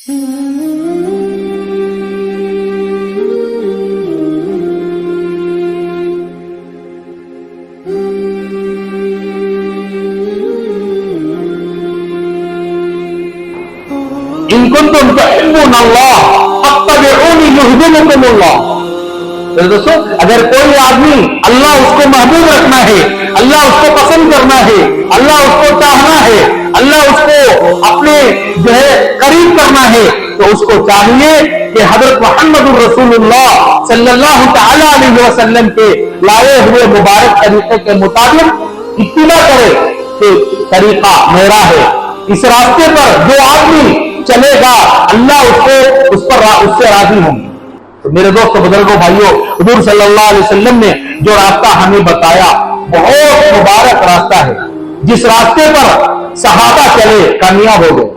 ان کنتم تحبون اللہ فاتبعونی یحببکم اللہ. دوستو اگر کوئی آدمی اللہ اس کو محبوب رکھنا ہے, اللہ اس کو پسند کرنا ہے, اللہ اس کو چاہنا ہے, اللہ اس کو اپنے قریب کرنا ہے, تو اس کو چاہیے کہ حضرت محمد الرسول اللہ صلی اللہ تعالی علیہ وسلم کے لائے ہوئے مبارک طریقے کے مطابق اتباع کرے کہ طریقہ میرا ہے. اس راستے پر جو آدمی چلے گا اللہ اس سے راضی ہوں گے. تو میرے دوستو, بزرگوں, بھائیوں, حضور صلی اللہ علیہ وسلم نے جو راستہ ہمیں بتایا بہت مبارک راستہ ہے. جس راستے پر صحابہ چلے کامیاب ہو گئے,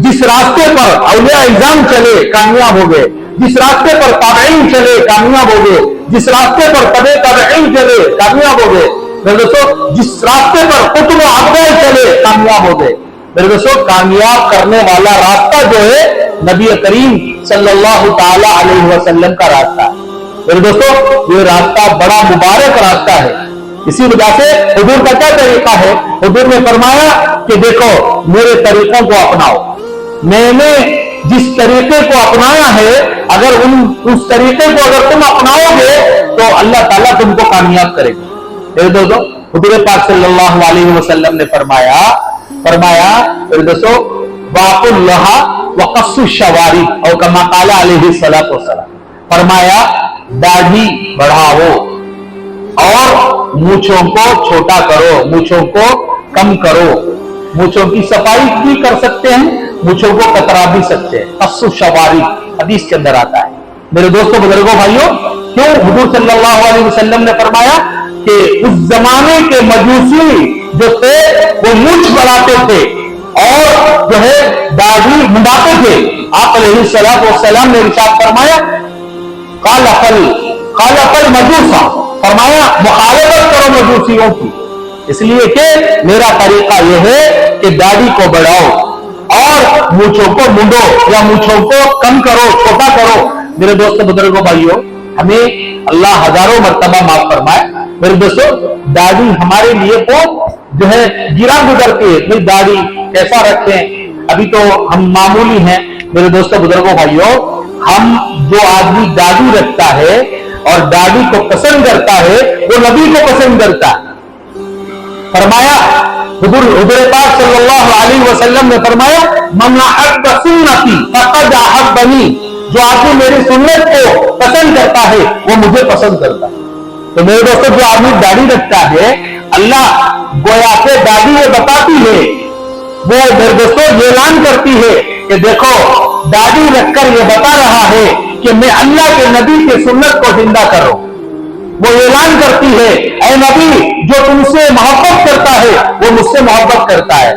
جس راستے پر اولیاء اعظام چلے کامیاب ہو گئے, جس راستے پر تابعین چلے کامیاب ہو گئے, جس راستے پر تبع تابعین چلے کامیاب ہو گئے. میرے دوستو, جس راستے پر قطب و افضل چلے کامیاب ہو گئے. میرے دوستو, کامیاب کرنے والا راستہ جو ہے نبی کریم صلی اللہ تعالی علیہ وسلم کا راستہ ہے. میرے دوستو, یہ راستہ بڑا مبارک راستہ ہے. اسی وجہ سے حضور کا کیا طریقہ ہے؟ حضور نے فرمایا کہ دیکھو میرے طریقوں کو اپناؤ. میں نے جس طریقے کو اپنایا ہے اگر اس طریقے کو اگر تم اپناؤ گے تو اللہ تعالیٰ تم کو کامیاب کرے گا. میرے دوستو, حضور پاک صلی اللہ علیہ وسلم نے فرمایا میرے دوستو, واقع اللہ وقص الشوارب اور کما قال علیہ الصلوۃ والسلام, فرمایا داڑھی بڑھاؤ اور مونچھوں کو چھوٹا کرو, مونچھوں کو کم کرو. مونچھوں کی صفائی بھی کر سکتے ہیں, مونچھوں کو کترا بھی سکتے ہیں. قص الشوارب حدیث کے اندر آتا ہے. میرے دوستوں, بزرگوں, بھائیوں, کیوں حضور صلی اللہ علیہ وسلم نے فرمایا کہ اس زمانے کے مجوسی جو تھے وہ مونچھ بڑھاتے تھے اور جو ہے داڑھی منڈاتے تھے. آپ علیہ الصلوۃ والسلام نے ارشاد فرمایا قال فل مجوسا, فرمایا مخالفت کرو مجوسیوں کی, اس لیے کہ میرا طریقہ یہ ہے کہ داڑھی کو بڑھاؤ اور مونچھوں کو منڈو یا مونچھوں کو کم کرو, چھوٹا کرو. میرے دوستوں, بزرگوں, بھائیوں, ہمیں اللہ ہزاروں مرتبہ معاف فرمائے. میرے دوستوں, داڑھی ہمارے لیے بہت جو ہے گرا گزرتی ہے. بھائی داڑھی کیسا رکھیں, ابھی تو ہم معمولی ہیں. میرے دوستوں, بزرگوں, بھائیوں, ہم جو آدمی داڑھی رکھتا ہے اور داڑھی کو پسند کرتا ہے وہ نبی کو پسند کرتا ہے. فرمایا حضور پاک صلی اللہ علیہ وسلم نے فرمایا من احب سنتی فقد احبنی, جو آدمی میری سنت کو پسند کرتا ہے وہ مجھے پسند کرتا ہے. تو میرے دوستوں, جو آدمی داڑھی رکھتا ہے اللہ گویا کہ داڑھی یہ بتاتی ہے, وہ میرے دوستوں یہ اعلان کرتی ہے کہ دیکھو داڑھی رکھ کر یہ بتا رہا ہے کہ میں اللہ کے نبی کے سنت کو زندہ کروں. وہ اعلان کرتی ہے اے نبی جو تم سے محبت کرتا ہے وہ مجھ سے محبت کرتا ہے.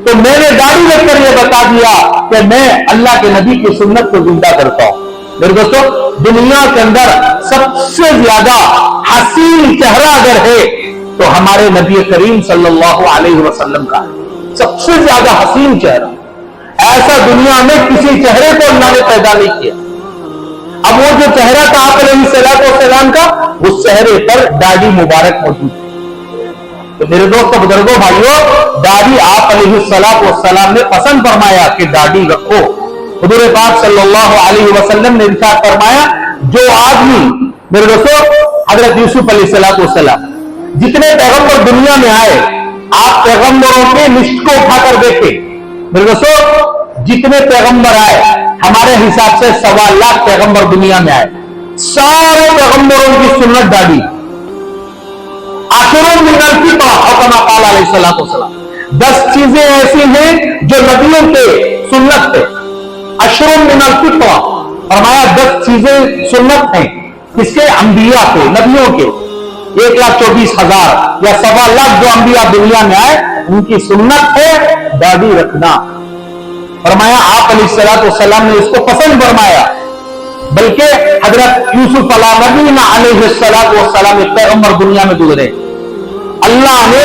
تو میں نے داڑھی رکھ کر یہ بتا دیا کہ میں اللہ کے نبی کی سنت کو زندہ کرتا ہوں. میرے دوستوں, دنیا کے اندر سب سے زیادہ حسین چہرہ اگر ہے تو ہمارے نبی کریم صلی اللہ علیہ وسلم کا ہے. سب سے زیادہ حسین چہرہ, ایسا دنیا میں کسی چہرے کو اللہ نے پیدا نہیں کیا. اب وہ جو چہرہ تھا آپ علیہ الصلوۃ والسلام کا, اس چہرے پر داڑھی مبارک موجود ہے. تو میرے دوستوں, بزرگوں, بھائیوں, داڑھی آپ علیہ الصلوۃ والسلام نے پسند فرمایا کہ داڑھی رکھو. حضور پاک صلی اللہ علیہ وسلم نے ارشاد فرمایا جو آدمی, میرے دوستوں, حضرت یوسف علیہ الصلوۃ والسلام جتنے پیغمبر دنیا میں آئے, آپ پیغمبروں کے لسٹ کو اٹھا کر دیکھیں. میرے دوستوں, جتنے پیغمبر آئے ہمارے حساب سے 1.25 لاکھ پیغمبر دنیا میں آئے, سارے پیغمبروں کی سنت داڑھی. آخروں من الفطرہ کما قال علیہ الصلوۃ والسلام, 10 چیزیں ایسی ہیں جو نبیوں کے سنت تھے. اشر من الفطرہ, فرمایا 10 چیزیں سنت ہیں. کس کے؟ انبیاء کے, نبیوں کے. 1,24,000 یا 1.25 لاکھ جو انبیاء دنیا میں آئے ان کی سنت ہے داڑھی رکھنا. فرمایا آپ علیہ الصلوۃ والسلام نے اس کو پسند فرمایا. بلکہ حضرت یوسف علیہ السلام ایک پیغمبر دنیا میں گزرے, اللہ نے